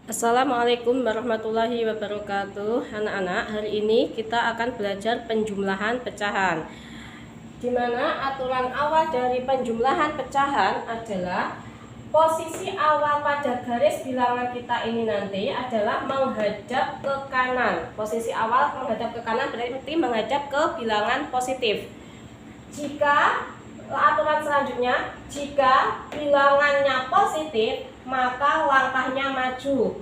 Assalamualaikum warahmatullahi wabarakatuh. Anak-anak, hari ini kita akan belajar penjumlahan pecahan, di mana aturan awal dari penjumlahan pecahan adalah posisi awal pada garis bilangan kita ini nanti adalah menghadap ke kanan. Posisi awal menghadap ke kanan berarti menghadap ke bilangan positif. Jika aturan selanjutnya, jika bilangannya positif, maka langkahnya maju,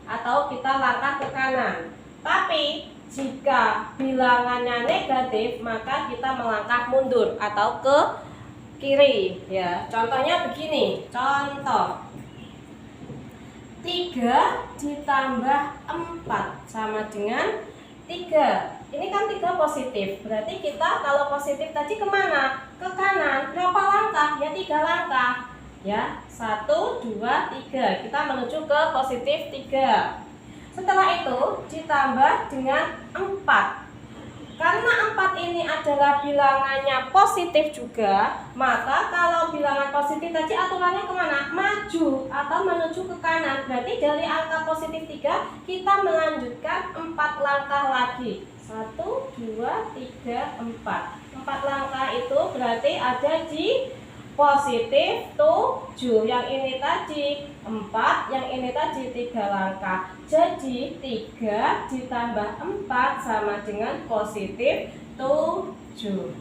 atau kita langkah ke kanan. Tapi jika bilangannya negatif, maka kita melangkah mundur atau ke kiri ya. Contohnya begini. Contoh 3 ditambah 4 sama dengan 3. Ini kan 3 positif, berarti kita kalau positif tadi kemana? Ke kanan. Berapa langkah? Ya 3 langkah. Ya, 1, 2, 3. Kita menuju ke positif 3. Setelah itu ditambah dengan 4. Karena 4 ini adalah bilangannya positif juga, maka kalau bilangan positif tadi aturannya kemana? Maju atau menuju ke kanan. Berarti dari angka positif 3 kita melanjutkan 4 langkah lagi. 1, 2, 3, 4. 4 langkah itu berarti ada di positif 7. Yang ini tadi 4, yang ini tadi 3 langkah. Jadi 3 ditambah 4 sama dengan positif 7.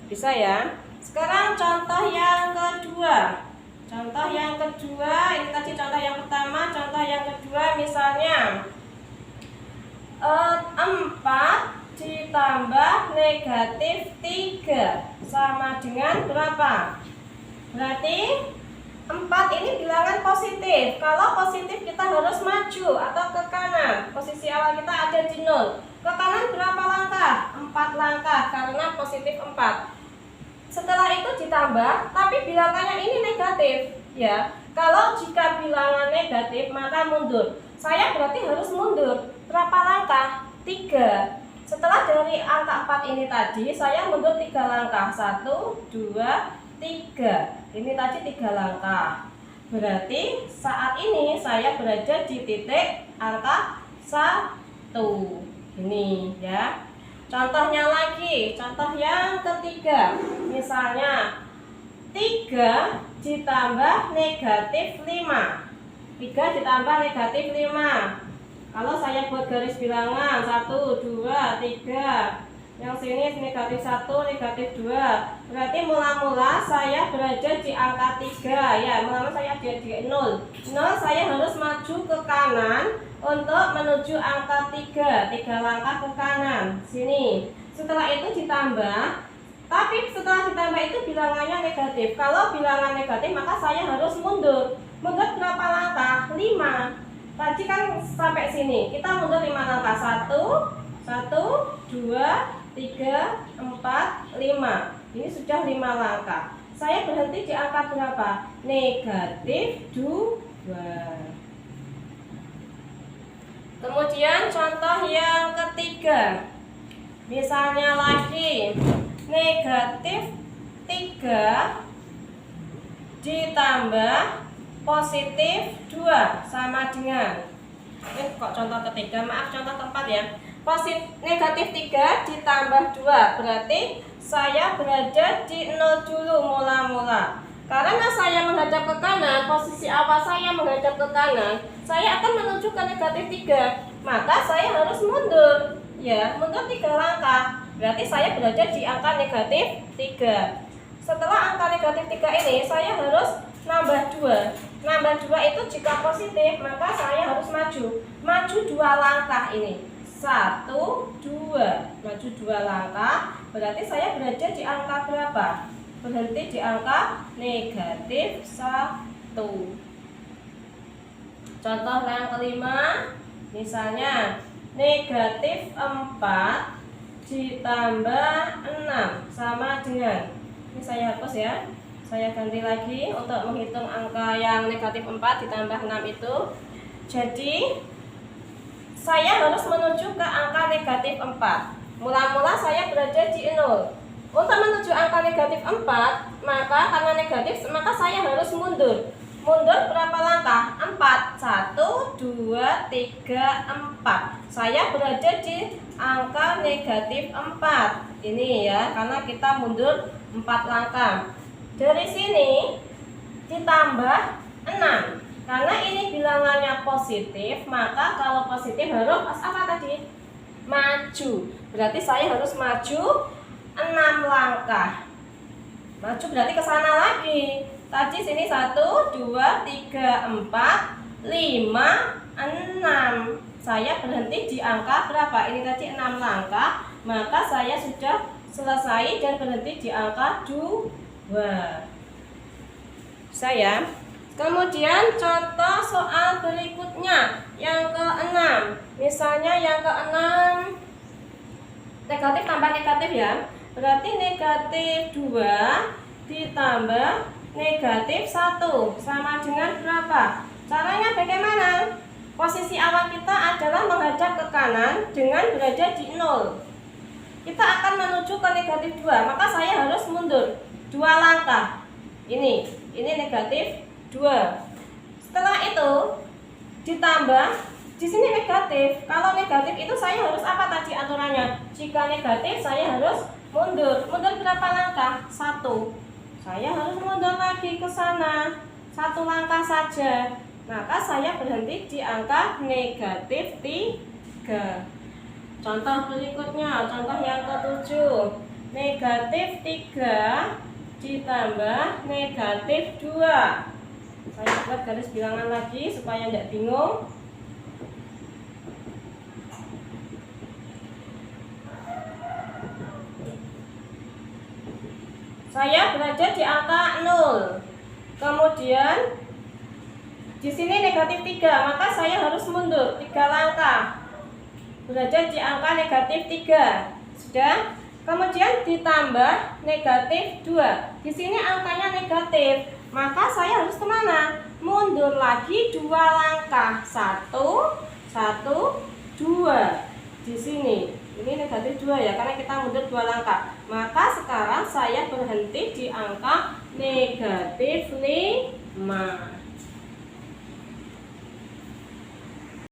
Bisa ya? Sekarang contoh yang kedua. Contoh yang kedua, ini tadi contoh yang pertama, contoh yang kedua misalnya 4 ditambah negatif 3 sama dengan berapa? Berarti 4 ini bilangan positif. Kalau positif kita harus maju atau ke kanan. Posisi awal kita ada di 0. Ke kanan berapa langkah? 4 langkah karena positif 4. Setelah itu ditambah, tapi bilangannya ini negatif ya. Kalau jika bilangan negatif maka mundur. Saya berarti harus mundur. Berapa langkah? 3. Setelah dari angka 4 ini tadi, saya mundur 3 langkah. 1, 2, 3. Ini tadi 3 langkah. Berarti saat ini saya berada di titik angka 1. Ini ya. Contohnya lagi, contoh yang ketiga. Misalnya 3 ditambah negatif 5. 3 ditambah negatif 5. Kalau saya buat garis bilangan 1, 2, 3. Yang sini negatif 1, negatif 2. Berarti mula-mula saya berada di angka 3 ya. Mula-mula saya ada di 0. 0 saya harus maju ke kanan untuk menuju angka 3. 3 langkah ke kanan. Sini. Setelah itu ditambah. Tapi setelah ditambah itu bilangannya negatif. Kalau bilangan negatif maka saya harus mundur. Mundur berapa langkah? 5. Tadi kan sampai sini, kita mundur 5 langkah. 1, 2, 3, 4, 5. Ini sudah 5 langkah. Saya berhenti di angka berapa? Negatif 2. Kemudian contoh yang ketiga. Misalnya lagi negatif 3 ditambah positif 2 sama dengan kok contoh ketiga, maaf contoh keempat ya. Negatif 3 ditambah 2 berarti saya berada di 0 dulu mula-mula. Karena saya menghadap ke kanan, posisi awal saya menghadap ke kanan, saya akan menuju ke negatif 3. Maka saya harus mundur ya, mundur 3 langkah. Berarti saya berada di angka negatif 3. Setelah angka negatif 3 ini saya harus nambah 2. Nambah 2 itu jika positif maka saya harus maju 2 langkah ini. 1, 2. Maju 2 langkah. Berarti saya berada di angka berapa? Berhenti di angka negatif 1. Contoh yang kelima. Misalnya negatif 4 ditambah 6 sama dengan, ini saya hapus ya. Saya ganti lagi untuk menghitung angka yang negatif 4 ditambah 6 itu. Jadi saya harus menuju ke angka negatif 4. Mula-mula saya berada di 0. Untuk menuju angka negatif 4, maka karena negatif maka saya harus mundur. Mundur berapa langkah? 4. 2, 3, 4. Saya berada di angka negatif 4. Ini ya, karena kita mundur 4 langkah. Dari sini ditambah 6. Karena ini bilangannya positif, maka kalau positif harus apa tadi? Maju. Berarti saya harus maju 6 langkah. Maju berarti ke sana lagi. Tadi sini 1, 2, 3, 4, 5, 6. Saya berhenti di angka berapa? Ini tadi 6 langkah. Maka saya sudah selesai dan berhenti di angka 2. Saya. Kemudian contoh soal berikutnya yang ke-6. Misalnya yang ke-6 negatif tambah negatif ya. Berarti negatif 2 ditambah negatif 1 sama dengan berapa? Caranya bagaimana? Posisi awal kita adalah menghadap ke kanan dengan berada di 0. Kita akan menuju ke negatif 2, maka saya harus mundur 2 langkah. Ini negatif 2. Setelah itu ditambah, di sini negatif. Kalau negatif itu saya harus apa tadi aturannya? Jika negatif saya harus mundur. Mundur berapa langkah? 1. Saya harus mundur lagi ke sana 1 langkah saja. Maka saya berhenti di angka negatif 3. Contoh berikutnya, contoh yang ke-7. Negatif 3 ditambah negatif 2. Saya buat garis bilangan lagi supaya tidak bingung. Saya berada di angka 0. Kemudian di sini negatif 3, maka saya harus mundur 3 langkah. Berada di angka negatif 3. Sudah? Kemudian ditambah negatif 2. Di sini angkanya negatif, maka saya harus kemana? Mundur lagi 2 langkah. 1, 2. Di sini ini negatif 2 ya, karena kita mundur 2 langkah. Maka sekarang saya berhenti di angka negatif 5.